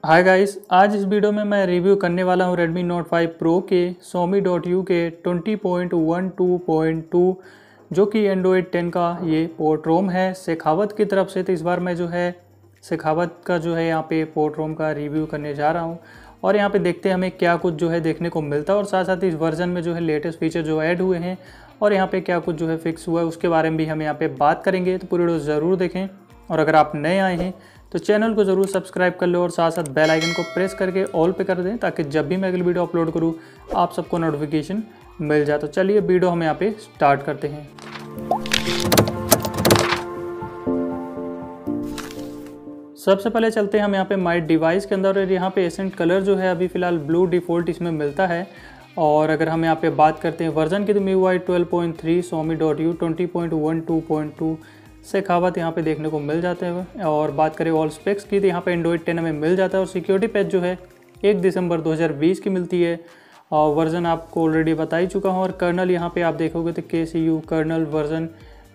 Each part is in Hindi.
हाय गाइस, आज इस वीडियो में मैं रिव्यू करने वाला हूँ Redmi Note 5 Pro के Xiaomi.u के 20.12.2 जो कि Android 10 का ये पोर्ट रोम है शेखावत की तरफ से। तो इस बार मैं जो है शेखावत का जो है यहाँ पे पोर्ट रोम का रिव्यू करने जा रहा हूँ और यहाँ पे देखते हैं हमें क्या कुछ जो है देखने को मिलता है और साथ साथ इस वर्जन में जो है लेटेस्ट फीचर जो ऐड हुए हैं और यहाँ पे क्या कुछ जो है फिक्स हुआ है उसके बारे में भी हम यहाँ पे बात करेंगे। तो पूरी वीडियो ज़रूर देखें और अगर आप नए आए हैं तो चैनल को ज़रूर सब्सक्राइब कर लो और साथ साथ बेल आइकन को प्रेस करके ऑल पे कर दें ताकि जब भी मैं अगली वीडियो अपलोड करूँ आप सबको नोटिफिकेशन मिल जाए। तो चलिए वीडियो हम यहाँ पे स्टार्ट करते हैं। सबसे पहले चलते हैं हम यहाँ पे माई डिवाइस के अंदर और यहाँ पे एसेंट कलर जो है अभी फ़िलहाल ब्लू डिफ़ॉल्ट इसमें मिलता है। और अगर हम यहाँ पे बात करते हैं वर्जन की तो MIUI 12.3 Xiaomi.u 20.12.2 शेखावत यहाँ पे देखने को मिल जाते हैं। और बात करें ऑल स्पेक्स की तो यहाँ पे एंड्रॉइड 10 हमें मिल जाता है और सिक्योरिटी पैच जो है 1 दिसंबर 2020 की मिलती है। और वर्जन आपको ऑलरेडी बता ही चुका हूँ और कर्नल यहाँ पे आप देखोगे तो KCU कर्नल वर्जन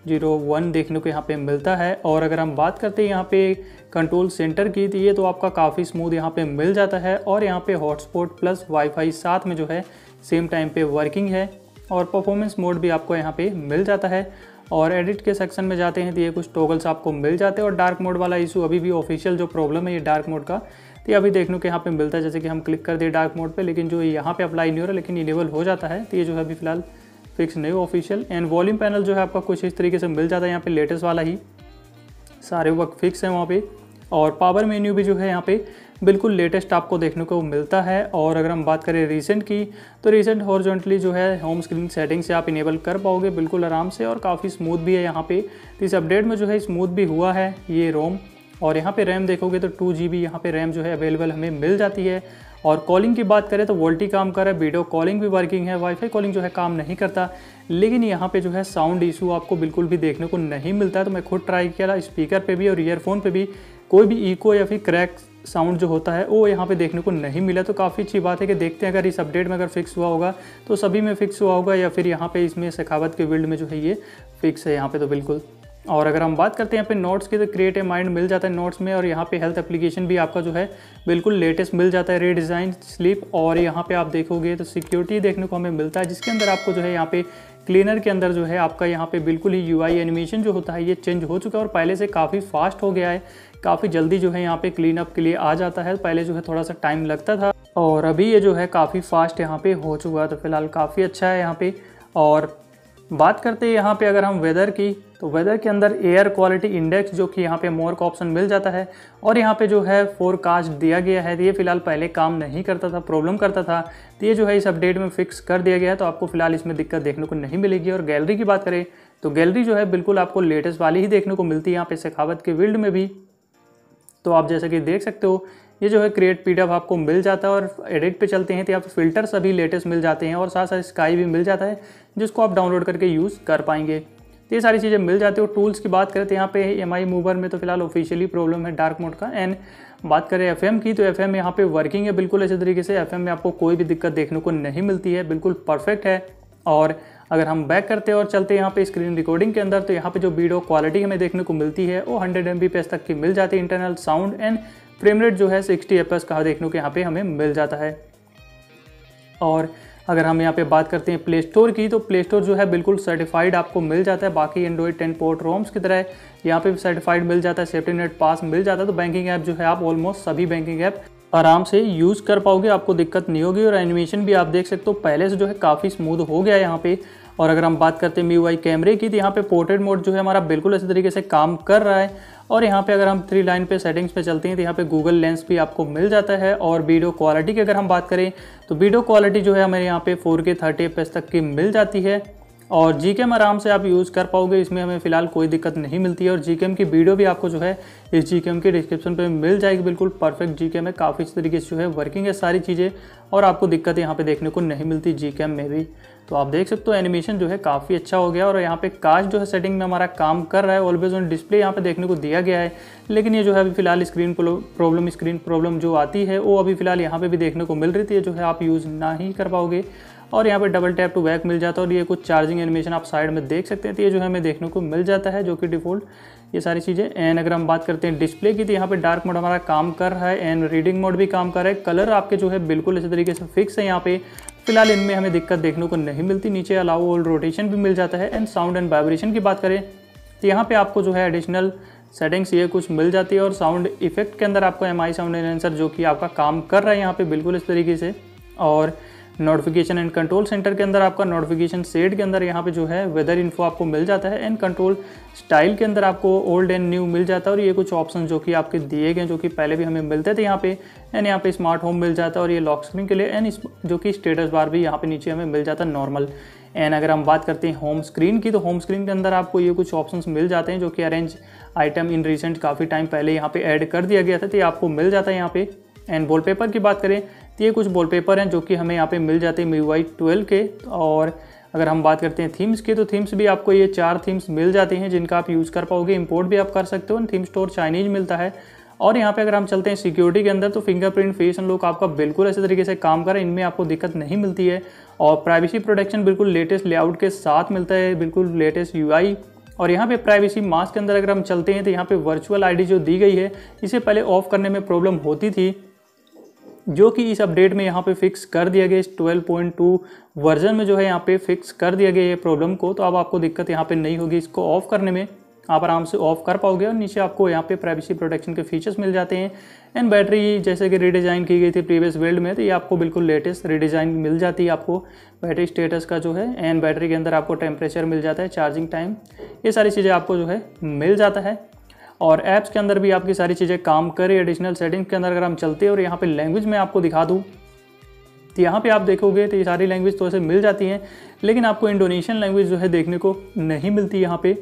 01 देखने को यहाँ पे मिलता है। और अगर हम बात करते हैं यहाँ पे कंट्रोल सेंटर की तो ये तो आपका काफ़ी स्मूथ यहाँ पे मिल जाता है और यहाँ पे हॉटस्पॉट प्लस वाईफाई साथ में जो है सेम टाइम पे वर्किंग है और परफॉर्मेंस मोड भी आपको यहाँ पे मिल जाता है। और एडिट के सेक्शन में जाते हैं तो ये कुछ टॉगल्स आपको मिल जाते हैं और डार्क मोड वाला इशू अभी भी ऑफिशियल जो प्रॉब्लम है ये डार्क मोड का तो ये अभी देखने को यहाँ पे मिलता है। जैसे कि हम क्लिक कर दिए डार्क मोड पे लेकिन जो यहाँ पे अप्लाई नहीं हो रहा लेकिन इनेबल हो जाता है तो ये जो है अभी फिलहाल फिक्स नहीं ऑफिशियल। एंड वॉल्यूम पैनल जो है आपका कुछ इस तरीके से मिल जाता है यहाँ पे लेटेस्ट वाला ही सारे वक्त फिक्स है वहाँ पे। और पावर मेन्यू भी जो है यहाँ पे बिल्कुल लेटेस्ट आपको देखने को मिलता है। और अगर हम बात करें रीसेंट की तो रीसेंट हॉरिजॉन्टली जो है होम स्क्रीन सेटिंग से आप इनेबल कर पाओगे बिल्कुल आराम से और काफ़ी स्मूथ भी है यहाँ पे। तो इस अपडेट में जो है स्मूथ भी हुआ है ये रोम। और यहाँ पे रैम देखोगे तो 2 GB यहाँ पे रैम जो है अवेलेबल हमें मिल जाती है। और कॉलिंग की बात करें तो वोल्टी काम कर रहा है, वीडियो कॉलिंग भी वर्किंग है, वाईफाई कॉलिंग जो है काम नहीं करता लेकिन यहाँ पे जो है साउंड इशू आपको बिल्कुल भी देखने को नहीं मिलता है। तो मैं खुद ट्राई किया स्पीकर पे भी और ईयरफोन पे भी कोई भी इको या फिर क्रैक साउंड जो होता है वो यहाँ पे देखने को नहीं मिला। तो काफ़ी अच्छी बात है कि देखते हैं अगर इस अपडेट में अगर फिक्स हुआ होगा तो सभी में फिक्स हुआ होगा या फिर यहाँ पे इसमें शेखावत के बिल्ड में जो है ये फिक्स है यहाँ पे तो बिल्कुल। और अगर हम बात करते हैं यहाँ पे नोट्स की तो क्रिएट ए माइंड मिल जाता है नोट्स में और यहाँ पे हेल्थ एप्लीकेशन भी आपका जो है बिल्कुल लेटेस्ट मिल जाता है रीडिज़ाइन स्लीप। और यहाँ पे आप देखोगे तो सिक्योरिटी देखने को हमें मिलता है जिसके अंदर आपको जो है यहाँ पे क्लीनर के अंदर जो है आपका यहाँ पे बिल्कुल ही UI एनिमेशन जो होता है ये चेंज हो चुका है और पहले से काफ़ी फास्ट हो गया है, काफ़ी जल्दी जो है यहाँ पे क्लीन अप के लिए आ जाता है। पहले जो है थोड़ा सा टाइम लगता था और अभी ये जो है काफ़ी फास्ट यहाँ पे हो चुका है तो फिलहाल काफ़ी अच्छा है यहाँ पे। और बात करते हैं यहाँ पे अगर हम वेदर की तो वेदर के अंदर एयर क्वालिटी इंडेक्स जो कि यहाँ पे मोर का ऑप्शन मिल जाता है और यहाँ पे जो है फोरकास्ट दिया गया है। तो ये फिलहाल पहले काम नहीं करता था, प्रॉब्लम करता था तो ये जो है इस अपडेट में फिक्स कर दिया गया है तो आपको फिलहाल इसमें दिक्कत देखने को नहीं मिलेगी। और गैलरी की बात करें तो गैलरी जो है बिल्कुल आपको लेटेस्ट वाली ही देखने को मिलती है यहाँ पे शेखावत के बिल्ड में भी। तो आप जैसा कि देख सकते हो ये जो है क्रिएट PDF आपको मिल जाता है और एडिट पे चलते हैं तो यहाँ पे फिल्टर सभी लेटेस्ट मिल जाते हैं और साथ साथ स्काई भी मिल जाता है जिसको आप डाउनलोड करके यूज़ कर पाएंगे। तो ये सारी चीज़ें मिल जाती है। और टूल्स की बात करें तो यहाँ पे MI मूवर में तो फिलहाल ऑफिशियली प्रॉब्लम है डार्क मोड का। एंड बात करें FM की तो FM यहाँ पे वर्किंग है बिल्कुल अच्छे तरीके से, FM में आपको कोई भी दिक्कत देखने को नहीं मिलती है, बिल्कुल परफेक्ट है। और अगर हम बैक करते हैं और चलते हैं यहाँ पे स्क्रीन रिकॉर्डिंग के अंदर तो यहाँ पे जो वीडियो क्वालिटी हमें देखने को मिलती है वो 100 Mbps तक की मिल जाती है। Internal sound and frame rate जो है 60 FPS का देखने को यहाँ पे हमें मिल जाता है। और अगर हम यहाँ पे बात करते हैं प्ले स्टोर की तो प्ले स्टोर जो है बिल्कुल सर्टिफाइड आपको मिल जाता है, बाकी एंड्रॉइड 10 पोर्ट रोम्स की तरह यहाँ पे भी सर्टिफाइड मिल जाता है, सेफ्टी नेट पास मिल जाता है। तो बैंकिंग ऐप जो है आप ऑलमोस्ट सभी बैंकिंग ऐप आराम से यूज़ कर पाओगे, आपको दिक्कत नहीं होगी। और एनिमेशन भी आप देख सकते हो पहले से जो है काफ़ी स्मूथ हो गया है यहाँ पे। और अगर हम बात करते हैं MIUI कैमरे की तो यहाँ पे पोर्ट्रेट मोड जो है हमारा बिल्कुल अच्छे तरीके से काम कर रहा है। और यहाँ पे अगर हम 3 लाइन पे सेटिंग्स पे चलते हैं तो यहाँ पे गूगल लेंस भी आपको मिल जाता है। और वीडियो क्वालिटी की अगर हम बात करें तो वीडियो क्वालिटी जो है हमारे यहाँ पे 4K 30 FPS तक की मिल जाती है। और Gcam आराम से आप यूज़ कर पाओगे, इसमें हमें फ़िलहाल कोई दिक्कत नहीं मिलती है। और Gcam की वीडियो भी आपको जो है इस Gcam के डिस्क्रिप्शन पे मिल जाएगी, बिल्कुल परफेक्ट Gcam है, काफ़ी इस तरीके से जो है वर्किंग है सारी चीज़ें और आपको दिक्कत यहाँ पे देखने को नहीं मिलती Gcam में भी। तो आप देख सकते हो एनिमेशन जो है काफ़ी अच्छा हो गया और यहाँ पे कास्ट जो है सेटिंग में हमारा काम कर रहा है। ऑलवेज ऑन डिस्प्ले यहाँ पे देखने को दिया गया है लेकिन ये जो है अभी फिलहाल स्क्रीन प्रॉब्लम जो आती है वो अभी फिलहाल यहाँ पे भी देखने को मिल रही थी, जो है आप यूज़ ना ही कर पाओगे। और यहाँ पे डबल टैप टू बैक मिल जाता है और ये कुछ चार्जिंग एनिमेशन आप साइड में देख सकते हैं तो ये जो है हमें देखने को मिल जाता है जो कि डिफ़ॉल्ट ये सारी चीज़ें। एंड अगर हम बात करते हैं डिस्प्ले की, तो यहाँ पे डार्क मोड हमारा काम कर रहा है एंड रीडिंग मोड भी काम कर रहा है। कलर आपके जो है बिल्कुल इसी तरीके से फिक्स है यहाँ पे, फिलहाल इनमें हमें दिक्कत देखने को नहीं मिलती। नीचे अलाउ ऑल रोटेशन भी मिल जाता है। एंड साउंड एंड वाइब्रेशन की बात करें तो यहाँ पे आपको जो है एडिशनल सेटिंग्स ये कुछ मिल जाती है। और साउंड इफेक्ट के अंदर आपको MI साउंड एनहांसर जो कि आपका काम कर रहा है यहाँ पे बिल्कुल इस तरीके से। और नोटिफिकेशन एंड कंट्रोल सेंटर के अंदर आपका नोटिफिकेशन सेट के अंदर यहाँ पे जो है वेदर इन्फो आपको मिल जाता है। एंड कंट्रोल स्टाइल के अंदर आपको ओल्ड एंड न्यू मिल जाता है। और ये कुछ ऑप्शन जो कि आपके दिए गए जो कि पहले भी हमें मिलते थे यहाँ पे। एंड यहाँ पे स्मार्ट होम मिल जाता है और ये लॉक स्क्रीन के लिए। एंड जो कि स्टेटस बार भी यहाँ पे नीचे हमें मिल जाता है नॉर्मल। एंड अगर हम बात करते हैं होम स्क्रीन की, तो होम स्क्रीन के अंदर आपको ये कुछ ऑप्शंस मिल जाते हैं जो कि अरेंज आइटम इन रिसेंट काफ़ी टाइम पहले यहाँ पे ऐड कर दिया गया था, तो ये आपको मिल जाता है यहाँ पे। एंड वॉलपेपर की बात करें तो ये कुछ वॉलपेपर हैं जो कि हमें यहाँ पे मिल जाते हैं MIUI 12 के। और अगर हम बात करते हैं थीम्स की, तो थीम्स भी आपको ये 4 थीम्स मिल जाती हैं जिनका आप यूज़ कर पाओगे। इंपोर्ट भी आप कर सकते हो। थीम स्टोर चाइनीज मिलता है। और यहाँ पे अगर हम चलते हैं सिक्योरिटी के अंदर, तो फिंगरप्रिंट फेस अनलॉक आपका बिल्कुल ऐसे तरीके से काम कर रहा है, इनमें आपको दिक्कत नहीं मिलती है। और प्राइवेसी प्रोटेक्शन बिल्कुल लेटेस्ट लेआउट के साथ मिलता है, बिल्कुल लेटेस्ट UI। और यहाँ पे प्राइवेसी मास्क के अंदर अगर हम चलते हैं तो यहाँ पे वर्चुअल ID जो दी गई है, इसे पहले ऑफ करने में प्रॉब्लम होती थी, जो कि इस अपडेट में यहाँ पे फिक्स कर दिया गया। इस 12.2 वर्जन में जो है यहाँ पे फिक्स कर दिया गया ये प्रॉब्लम को। तो अब आपको दिक्कत यहाँ पे नहीं होगी, इसको ऑफ करने में आप आराम से ऑफ कर पाओगे। और नीचे आपको यहाँ पे प्राइवेसी प्रोटेक्शन के फीचर्स मिल जाते हैं। एंड बैटरी जैसे कि रीडिज़ाइन की गई थी प्रीवियस बिल्ड में, तो ये आपको बिल्कुल लेटेस्ट रीडिज़ाइन मिल जाती है आपको बैटरी स्टेटस का जो है। एंड बैटरी के अंदर आपको टेम्परेचर मिल जाता है, चार्जिंग टाइम, ये सारी चीज़ें आपको जो है मिल जाता है। और ऐप्स के अंदर भी आपकी सारी चीज़ें काम करें। एडिशनल सेटिंग्स के अंदर अगर हम चलते हैं और यहाँ पे लैंग्वेज में आपको दिखा दूँ, तो यहाँ पे आप देखोगे तो ये सारी लैंग्वेज तो ऐसे मिल जाती हैं, लेकिन आपको इंडोनेशियन लैंग्वेज जो है देखने को नहीं मिलती यहाँ पे।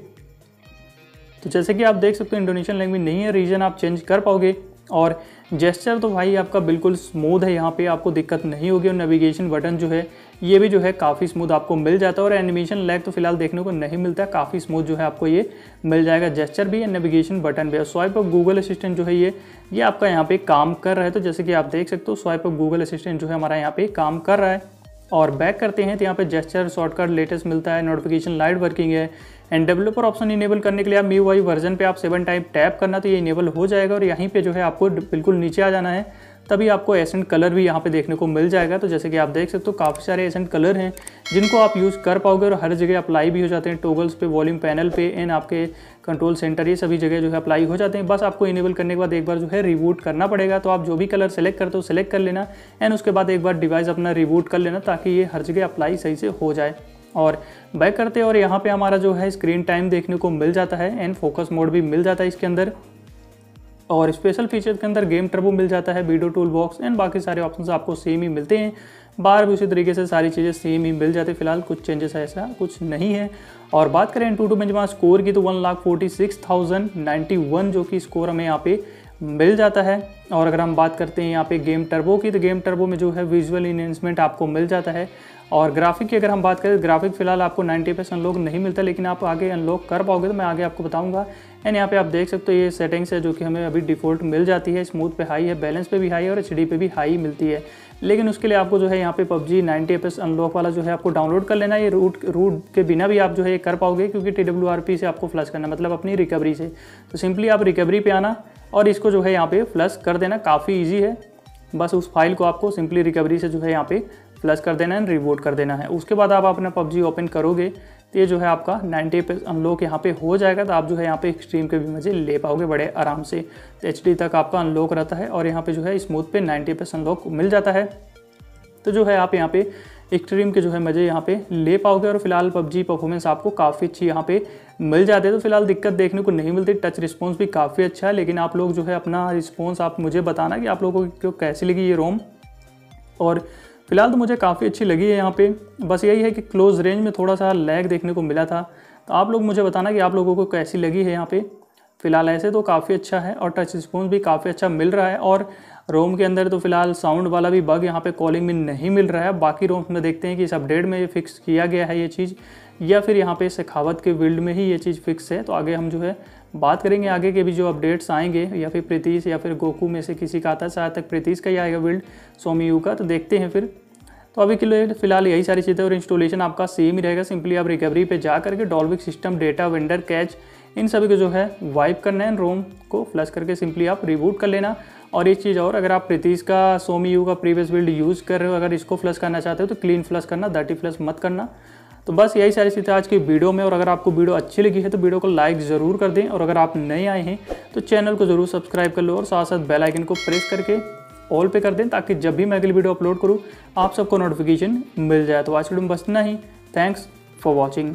तो जैसे कि आप देख सकते हो इंडोनेशियन लैंग्वेज नहीं है, रीजन आप चेंज कर पाओगे। और जेस्चर तो भाई आपका बिल्कुल स्मूथ है, यहाँ पे आपको दिक्कत नहीं होगी। और नेविगेशन बटन जो है ये भी जो है काफ़ी स्मूथ आपको मिल जाता है। और एनिमेशन लैग तो फिलहाल देखने को नहीं मिलता, काफ़ी स्मूथ जो है आपको ये मिल जाएगा। जेस्चर भी है, नेविगेशन बटन भी है। स्वाइप अप गूगल असिस्टेंट जो है ये आपका यहाँ पे काम कर रहा है। तो जैसे कि आप देख सकते हो स्वाइप अप गूगल असिस्टेंट जो है हमारा यहाँ पे काम कर रहा है। और बैक करते हैं तो यहाँ पे जेस्चर शॉर्टकट लेटेस्ट मिलता है, नोटिफिकेशन लाइट वर्किंग है। एंड डेवलपर ऑप्शन इनेबल करने के लिए आप MIUI वर्जन पे आप 7 टाइम टैप करना, तो ये इनेबल हो जाएगा। और यहीं पे जो है आपको बिल्कुल नीचे आ जाना है, तभी आपको एसेंट कलर भी यहाँ पे देखने को मिल जाएगा। तो जैसे कि आप देख सकते हो काफ़ी सारे एसेंट कलर हैं जिनको आप यूज़ कर पाओगे और हर जगह अप्लाई भी हो जाते हैं। टोगल्स पे, वॉल्यूम पैनल पे, एंड आपके कंट्रोल सेंटर, ये सभी जगह जो है अप्लाई हो जाते हैं। बस आपको इनेबल करने के बाद एक बार जो है रिबूट करना पड़ेगा। तो आप जो भी कलर सेलेक्ट करते हो सेलेक्ट कर लेना, एंड उसके बाद एक बार डिवाइस अपना रिबूट कर लेना, ताकि ये हर जगह अप्लाई सही से हो जाए। और बैक करते हैं और यहाँ पे हमारा जो है स्क्रीन टाइम देखने को मिल जाता है। एंड फोकस मोड भी मिल जाता है इसके अंदर। और स्पेशल फीचर के अंदर गेम टर्बो मिल जाता है, वीडियो टूल बॉक्स, एंड बाकी सारे ऑप्शंस आपको सेम ही मिलते हैं। बाहर भी उसी तरीके से सारी चीज़ें सेम ही मिल जाती है। फिलहाल कुछ चेंजेस ऐसा कुछ नहीं है। और बात करें AnTuTu बेंचमार्क स्कोर की, तो 1,46,091 जो कि स्कोर हमें यहाँ पे मिल जाता है। और अगर हम बात करते हैं यहाँ पे गेम टर्बो की, तो गेम टर्बो में जो है विजुअल इनहेंसमेंट आपको मिल जाता है। और ग्राफिक की अगर हम बात करें, ग्राफिक फिलहाल आपको 90% अनलॉक नहीं मिलता, लेकिन आप आगे अनलॉक कर पाओगे तो मैं आगे आपको बताऊंगा। एंड यहाँ पे आप देख सकते हो ये सेटिंग्स है जो कि हमें अभी डिफ़ॉल्ट मिल जाती है। स्मूथ पे हाई है, बैलेंस पे भी हाई है, और HD पे भी हाई मिलती है। लेकिन उसके लिए आपको जो है यहाँ पे PUBG 90 FPS अनलॉक वाला जो है आपको डाउनलोड कर लेना है। ये रूट के बिना भी आप जो है ये कर पाओगे, क्योंकि TWRP से आपको फ्लश करना, मतलब अपनी रिकवरी से। तो सिंपली आप रिकवरी पे आना और इसको जो है यहाँ पे फ्लश कर देना, काफ़ी ईजी है। बस उस फाइल को आपको सिंपली रिकवरी से जो है यहाँ पे फ्लश कर देना है, रिबूट कर देना है। उसके बाद आप अपना PUBG ओपन करोगे तो ये जो है आपका 90 FPS अनलॉक यहाँ पे हो जाएगा। तो आप जो है यहाँ पे एक्सट्रीम के भी मज़े ले पाओगे बड़े आराम से। तो HD तक आपका अनलॉक रहता है, और यहाँ पे जो है स्मूथ पे 90 FPS अनलॉक मिल जाता है। तो जो है आप यहाँ पे एक्सट्रीम के जो है मज़े यहाँ पे ले पाओगे। और फिलहाल PUBG परफॉर्मेंस आपको काफ़ी अच्छी यहाँ पे मिल जाते हैं। तो फिलहाल दिक्कत देखने को नहीं मिलती। टच रिस्पॉन्स भी काफ़ी अच्छा है, लेकिन आप लोग जो है अपना रिस्पॉन्स आप मुझे बताना कि आप लोगों को कैसी लगी ये रोम। और फिलहाल तो मुझे काफ़ी अच्छी लगी है यहाँ पे। बस यही है कि क्लोज रेंज में थोड़ा सा लैग देखने को मिला था। तो आप लोग मुझे बताना कि आप लोगों को कैसी लगी है यहाँ पे। फिलहाल ऐसे तो काफ़ी अच्छा है, और टच रिस्पॉन्स भी काफ़ी अच्छा मिल रहा है। और रोम के अंदर तो फिलहाल साउंड वाला भी बग यहाँ पे कॉलिंग में नहीं मिल रहा है। बाकी रोम्स में देखते हैं कि इस अपडेट में ये फिक्स किया गया है ये चीज़, या फिर यहाँ पे सखावत के बिल्ड में ही ये चीज़ फिक्स है। तो आगे हम जो है बात करेंगे आगे के भी जो अपडेट्स आएंगे, या फिर प्रीतीश या फिर गोकू में से किसी का आता है, शायद तक प्रीतीश का ही आएगा बिल्ड सोमी का। तो देखते हैं फिर। तो अभी के लिए फिलहाल यही सारी चीज़ें, और इंस्टॉलेशन आपका सेम ही रहेगा। सिंपली आप रिकवरी पे जा करके Dalvik system data vendor cache इन सभी को जो है वाइप करना है, रोम को फ्लश करके सिंपली आप रिबूट कर लेना। और एक चीज़ और, अगर आप प्रीतिश का Xiaomi U का प्रीवियस बिल्ड यूज़ कर रहे हो, अगर इसको फ्लश करना चाहते हो तो क्लीन फ्लश करना, डर्टी फ्लश मत करना। तो बस यही सारी चीज़ें आज की वीडियो में। और अगर आपको वीडियो अच्छी लगी है तो वीडियो को लाइक ज़रूर कर दें, और अगर आप नए आए हैं तो चैनल को ज़रूर सब्सक्राइब कर लो और साथ साथ बेल आइकन को प्रेस करके ऑल पे कर दें, ताकि जब भी मैं अगली वीडियो अपलोड करूँ आप सबको नोटिफिकेशन मिल जाए। तो आज की वीडियो में बस इतना ही। Thanks for watching.